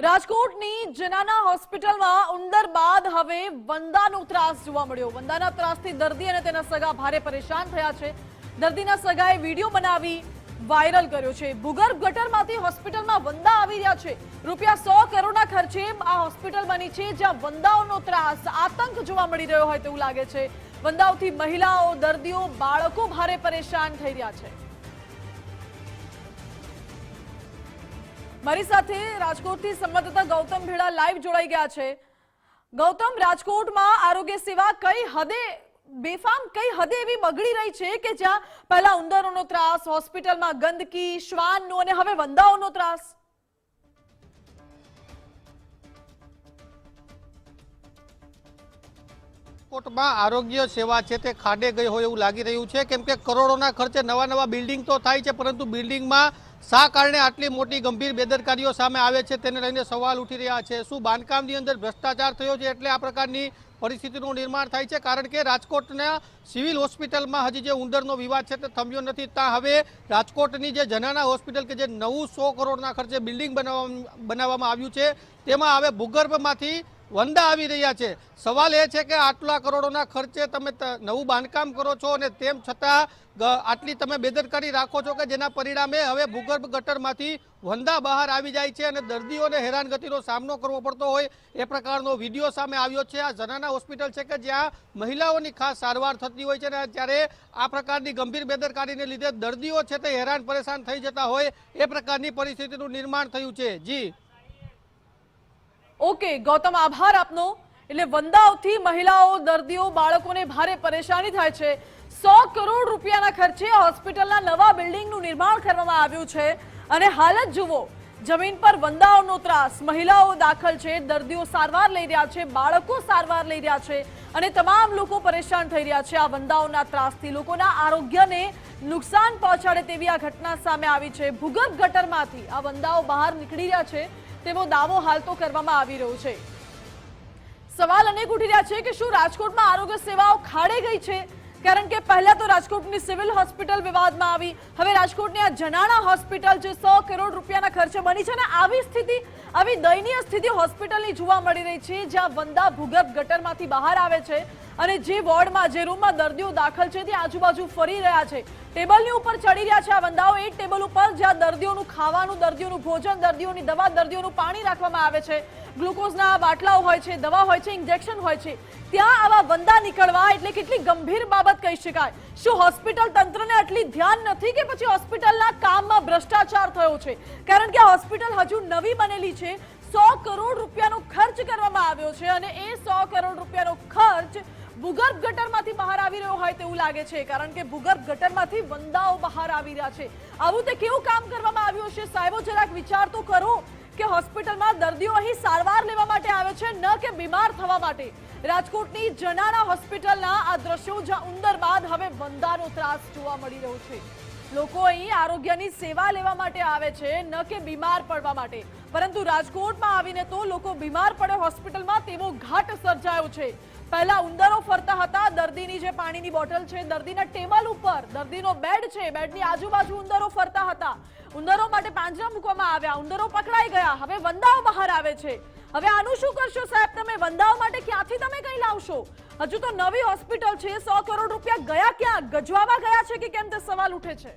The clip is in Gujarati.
રાજકોટની જનાના હોસ્પિટલમાં ઉંદર બાદ હવે વંદાનો ત્રાસ જોવા મળ્યો। વંદાના ત્રાસથી દર્દી અને તેના સગા ભારે પરેશાન થયા છે। દર્દીના સગાએ વિડીયો બનાવી વાયરલ કર્યો છે। ભૂગર્ભ ગટરમાંથી હોસ્પિટલમાં વંદા આવી રહ્યા છે। રૂપિયા 100 કરોડના ખર્ચે આ હોસ્પિટલ બની છે, જ્યાં વંદાઓનો ત્રાસ, આતંક જોવા મળી રહ્યો હોય તેવું લાગે છે। વંદાઓથી મહિલાઓ, દર્દીઓ, બાળકો ભારે પરેશાન થઈ રહ્યા છે। મારી સાથે રાજકોટથી સંવાદદાતા ગૌતમ ભેડા લાઈવ જોડાઈ ગયા છે। ગૌતમ, રાજકોટમાં આરોગ્ય સેવા કઈ હદે બેફામ, કઈ હદે એવી બગડી રહી છે કે જ્યાં પહેલા ઉંદરોનો ત્રાસ, હોસ્પિટલમાં ગંદકી, શ્વાનનો અને હવે વંદાઓનો ત્રાસ? રાજકોટમાં આરોગ્ય સેવા છે તે ખાડે ગઈ હોય એવું લાગી રહ્યું છે, કેમ કે કરોડોના ખર્ચે નવા બિલ્ડિંગ તો થાય છે, પરંતુ બિલ્ડિંગમાં શા કારણે આટલી મોટી ગંભીર બેદરકારીઓ સામે આવે છે તેને લઈને સવાલ ઉઠી રહ્યા છે। શું બાંધકામની અંદર ભ્રષ્ટાચાર થયો છે એટલે આ પ્રકારની પરિસ્થિતિનું નિર્માણ થાય છે? કારણ કે રાજકોટના સિવિલ હોસ્પિટલમાં હજી જે ઉંદરનો વિવાદ છે તે થમ્યો નથી, ત્યાં હવે રાજકોટની જે જનાના હોસ્પિટલ કે જે નવું 100 કરોડના ખર્ચે બિલ્ડિંગ બનાવવામાં આવ્યું છે, તેમાં હવે ભૂગર્ભમાંથી વંદા આવી રહ્યા છે। સવાલ એ છે કે આટલા કરોડોના ખર્ચે તમે નવું બાંધકામ કરો છો અને તેમ છતાં આટલી તમે બેદરકારી રાખો છો કે જેના પરિણામે હવે ભૂગર્ભ ગટરમાંથી વંદા બહાર આવી જાય છે અને દર્દીઓને હેરાનગતિનો સામનો કરવો પડતો હોય એ પ્રકારનો વિડીયો સામે આવ્યો છે। આ જનાના હોસ્પિટલ છે કે જ્યાં મહિલાઓની ખાસ સારવાર થતી હોય છે અને ત્યારે આ પ્રકારની ગંભીર બેદરકારીને લીધે દર્દીઓ છે તે હેરાન પરેશાન થઈ જતા હોય એ પ્રકારની પરિસ્થિતિનું નિર્માણ થયું છે। જી ઓકે ગૌતમ, આભાર આપનો। એટલે વંદાઓથી મહિલાઓ, દર્દીઓ, બાળકોને ભારે પરેશાની થાય છે। 100 કરોડ રૂપિયાના ખર્ચે હોસ્પિટલના નવા બિલ્ડિંગનું નિર્માણ કરવામાં આવ્યું છે અને હાલત જુઓ, જમીન પર વંદાઓનો ત્રાસ, મહિલાઓ દાખલ છે, દર્દીઓ સારવાર લઈ રહ્યા છે, બાળકો સારવાર લઈ રહ્યા છે અને તમામ લોકો પરેશાન થઈ રહ્યા છે। આ વંદાઓના ત્રાસથી લોકોના આરોગ્યને નુકસાન પહોંચાડે તેવી આ ઘટના સામે આવી છે। ભૂગર્ભ ગટરમાંથી આ વંદાઓ બહાર નીકળી રહ્યા છે તેવો દાવો હાલ તો કરવામાં આવી રહ્યો છે। સવાલ અનેક ઉઠી રહ્યા છે કે શું રાજકોટમાં આરોગ્ય સેવાઓ ખાડે ગઈ છે? કારણ કે પહેલા તો રાજકોટની સિવિલ હોસ્પિટલ વિવાદમાં આવી, હવે રાજકોટની આ જનાના હોસ્પિટલ જે 100 કરોડ રૂપિયાના ખર્ચે બની છે, અને આવી સ્થિતિ, આવી દયનીય સ્થિતિ હોસ્પિટલની જોવા મળી રહી છે, જ્યાં વંદા ભૂગર્ભ ગટરમાંથી બહાર આવે છે અને જે વોર્ડમાં, જે રૂમમાં દર્દીઓ દાખલ છે તે આજુબાજુ ફરી રહ્યા છે, ટેબલની ઉપર ચડી રહ્યા છે આ વંદાઓ। એક ટેબલ ઉપર જ્યાં દર્દીઓનું ખાવાનું, દર્દીઓનું ભોજન, દર્દીઓની દવા, દર્દીઓનું પાણી રાખવામાં આવે છે, ગ્લુકોઝના બાટલાઓ હોય છે, દવા હોય છે, ઇન્જેક્શન હોય છે, ત્યાં આવા વંદા નીકળવા એટલે કેટલી ગંભીર બાબત કહી શકાય। શું હોસ્પિટલ તંત્રને આટલી ધ્યાન નથી કે પછી હોસ્પિટલના કામમાં ભ્રષ્ટાચાર થયો છે? કારણ કે આ હોસ્પિટલ હજુ નવી બનેલી છે, 100 કરોડ રૂપિયાનો ખર્ચ કરવામાં આવ્યો છે અને એ 100 કરોડ રૂપિયાનો ખર્ચ ભૂગર્ભ ગટરમાંથી બહાર આવી રહ્યો હોય તેવું લાગે છે, કારણ કે ભૂગર્ભ ગટરમાંથી વંદાઓ બહાર આવી રહ્યા છે। આવું તે કેવું કામ કરવામાં આવ્યું હશે? સાહેબો, જરાક વિચાર તો કરો કે હોસ્પિટલમાં દર્દીઓ અહીં સારવાર લેવા માટે આવે છે, ન કે બીમાર થવા માટે। રાજકોટની જનાના હોસ્પિટલના આ દ્રશ્યો, જ્યાં ઉંદર બાદ હવે વંદાનો ત્રાસ જોવા મળી રહ્યો છે। લોકો અહીં આરોગ્યની સેવા લેવા માટે આવે છે, ન કે બીમાર પડવા માટે, પરંતુ રાજકોટમાં આવીને તો લોકો બીમાર પડે હોસ્પિટલમાં તેવો ઘાટ સર્જાયો છે। પહેલા ઉંદરો ફરતા હતા, દર્દીની જે પાણીની બોટલ છે, દર્દીના ટેબલ ઉપર, દર્દીનો બેડ છે, બેડની આજુબાજુ ઉંદરો ફરતા હતા, ઉંદરો માટે પાંજરા મૂકવામાં આવ્યા, ઉંદરો પકડાઈ ગયા, હવે વંદાઓ બહાર આવે છે। હવે આનું શું કરશો સાહેબ તમે? વંદાઓ માટે ક્યાંથી તમે કઈ લાવશો? હજુ તો નવી હોસ્પિટલ છે, 100 કરોડ રૂપિયા ગયા ક્યાં? ગજવામાં ગયા છે કે કેમ તે સવાલ ઉઠે છે।